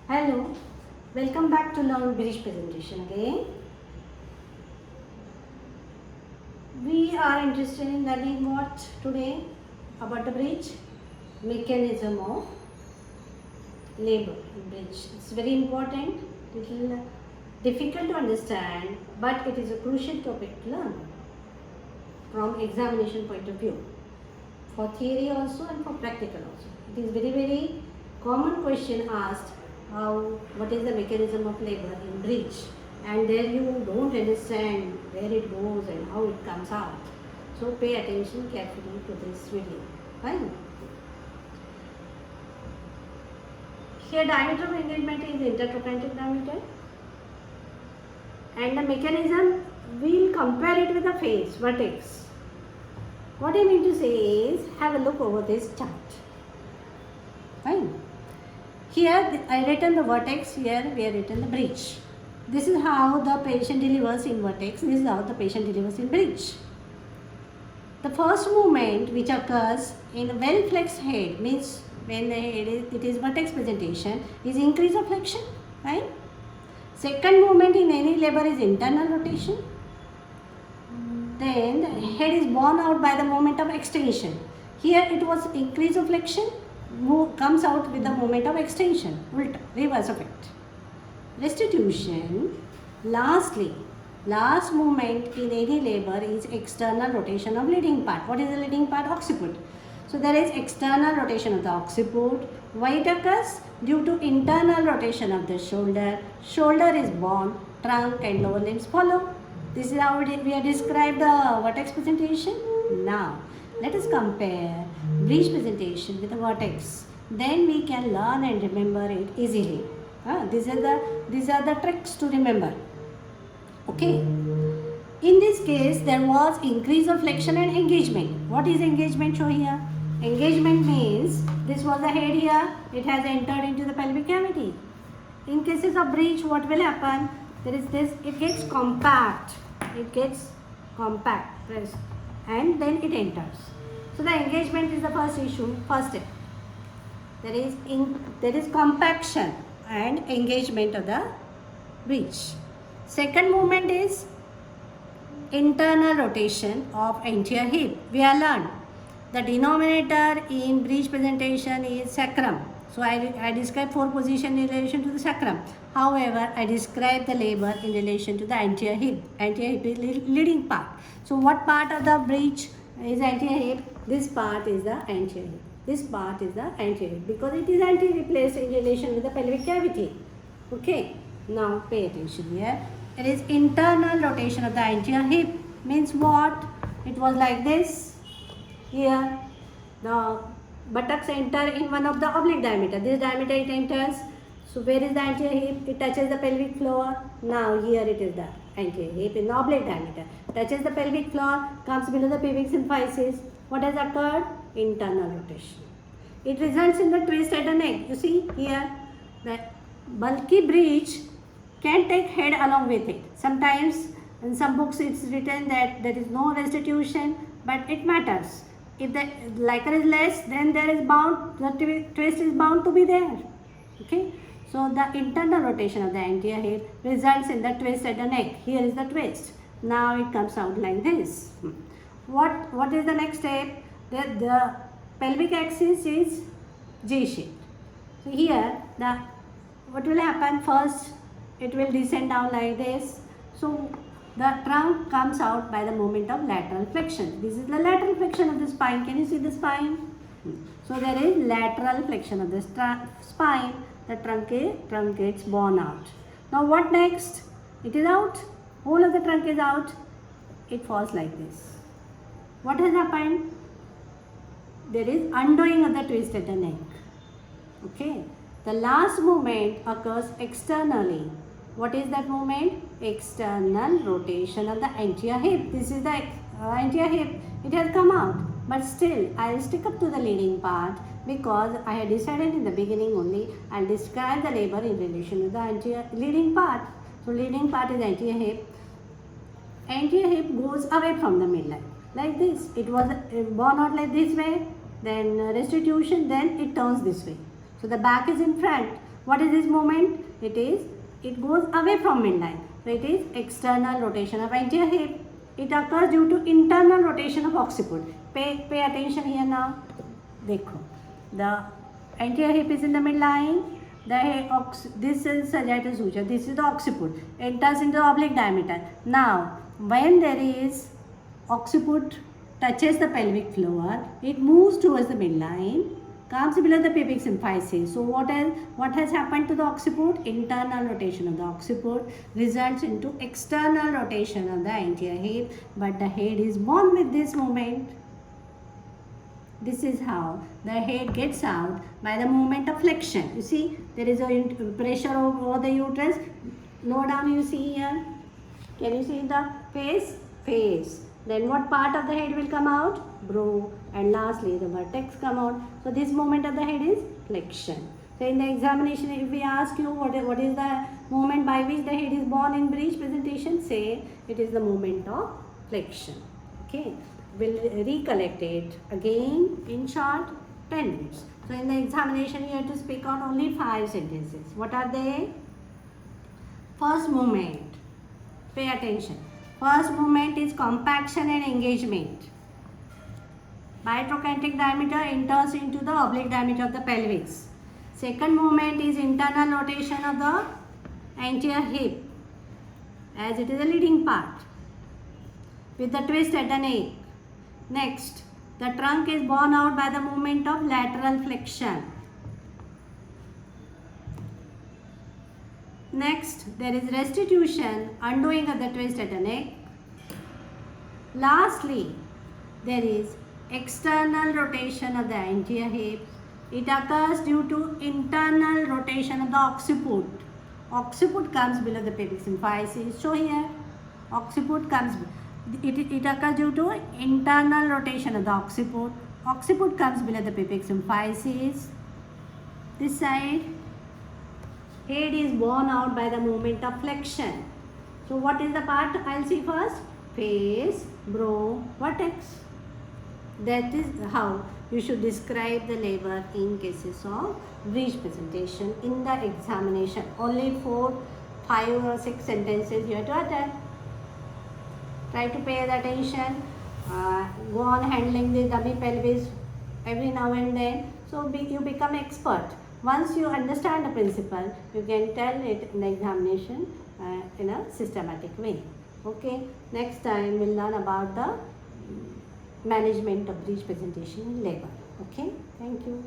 Hello, welcome back to Learn Bridge presentation again. We are interested in learning what today about the bridge, mechanism of labor in bridge. It's very important, little difficult to understand, but it is a crucial topic to learn from examination point of view, for theory also and for practical also. It is very common question asked, what is the mechanism of labor in bridge, and there you don't understand where it goes and how it comes out. So pay attention carefully to this video. Fine. Here diameter of engagement is intertrochanteric diameter, and the mechanism we'll compare it with the face, vertex. What I mean to say is, have a look over this chart. Fine. Here I written the vertex, here we have written the bridge. This is how the patient delivers in vertex, this is how the patient delivers in bridge. The first movement which occurs in a well flexed head, means when the head it is vertex presentation, is increase of flexion, right? Second movement in any labor is internal rotation. Then the head is borne out by the moment of extension. Here it was increase of flexion, comes out with the moment of extension, reverse effect. Restitution. Lastly, last movement in any labor is external rotation of leading part. What is the leading part? Occiput. So there is external rotation of the occiput. Why it occurs? Due to internal rotation of the shoulder. Shoulder is borne, trunk and lower limbs follow. This is how we have described the vertex presentation. Now, let us compare bridge presentation with the vertex. Then we can learn and remember it easily. These are the tricks to remember. Okay. In this case, there was increase of flexion and engagement. What is engagement? Show here. Engagement means this was the head here. It has entered into the pelvic cavity. In cases of bridge, what will happen? There is this. It gets compact. Pressed, and then it enters. So the engagement is the first issue, first step. There is compaction and engagement of the bridge. Second movement is internal rotation of anterior hip. We have learned the denominator in bridge presentation is sacrum. So I describe four position in relation to the sacrum. However, I describe the labor in relation to the anterior hip. Anterior hip is leading part. So what part of the bridge is anterior hip? This part is the anterior hip. This part is the anterior hip because it is anteriorly placed in relation with the pelvic cavity. Okay. Now pay attention here. It is internal rotation of the anterior hip. Means what? It was like this. Here the buttocks enter in one of the oblique diameter. This diameter it enters. So where is the anterior hip? It touches the pelvic floor. Now here it is the anterior hip in the oblique diameter. Touches the pelvic floor, comes below the pubic symphysis. What has occurred? Internal rotation. It results in the twist at the neck. You see here, the bulky bridge can take head along with it. Sometimes in some books it's written that there is no restitution, but it matters. If the liquor is less, then there is bound, the twist is bound to be there. Okay. So the internal rotation of the anterior hip results in the twist at the neck. Here is the twist. Now it comes out like this. What is the next step? The pelvic axis is J-shaped. So here what will happen? First it will descend down like this. So the trunk comes out by the moment of lateral flexion. This is the lateral flexion of the spine. Can you see the spine? So there is lateral flexion of the spine. The trunk gets borne out. Now what next? It is out. Whole of the trunk is out. It falls like this. What has happened? There is undoing of the twist at the neck. Okay. The last movement occurs externally. What is that movement? External rotation of the anterior hip. This is the anterior hip. It has come out. But still, I will stick up to the leading part because I had decided in the beginning only I will describe the labor in relation to the anterior leading part. So, leading part is anterior hip. Anterior hip goes away from the midline. Like this. It was borne out like this way. Then restitution. Then it turns this way. So, the back is in front. What is this movement? It goes away from midline. So it is external rotation of anterior hip. It occurs due to internal rotation of occiput. Pay attention here now. Dekho. The anterior hip is in the midline. This is sagittal suture. This is the occiput. Enters into the oblique diameter. Now, when there is occiput touches the pelvic floor, it moves towards the midline, comes below the pubic symphysis. So what has happened to the occiput? Internal rotation of the occiput results into external rotation of the anterior hip, but the head is born with this movement. This is how the head gets out by the movement of flexion. You see, there is a pressure over the uterus. Lower down you see here. Can you see the face? Face. Then what part of the head will come out? Brow. And lastly, the vertex come out. So this movement of the head is flexion. So in the examination, if we ask you what is the movement by which the head is born in breech presentation, say it is the movement of flexion. Okay. We'll recollect it again in short 10 minutes. So in the examination, you have to speak out only 5 sentences. What are they? First movement. Pay attention. First movement is compaction and engagement. Biotrochanteric diameter enters into the oblique diameter of the pelvis. Second movement is internal rotation of the anterior hip, as it is a leading part, with the twist at the neck. Next, the trunk is borne out by the movement of lateral flexion. Next, there is restitution, undoing of the twist at the neck. Lastly, there is external rotation of the anterior hip. It occurs due to internal rotation of the occiput. Occiput comes below the pubic symphysis. So here, occiput comes. It occurs due to internal rotation of the occiput. Occiput comes below the pubic symphysis. This side, head is borne out by the movement of flexion. So what is the part I'll see first? Face, brow, vertex. That is how you should describe the labor in cases of breech presentation in the examination. Only 4, 5 or 6 sentences you have to utter. Try to pay attention. Go on handling the dummy pelvis every now and then. So you become expert. Once you understand the principle, you can tell it in the examination in a systematic way. Okay. Next time we'll learn about the management of breech presentation in labor. Okay. Thank you.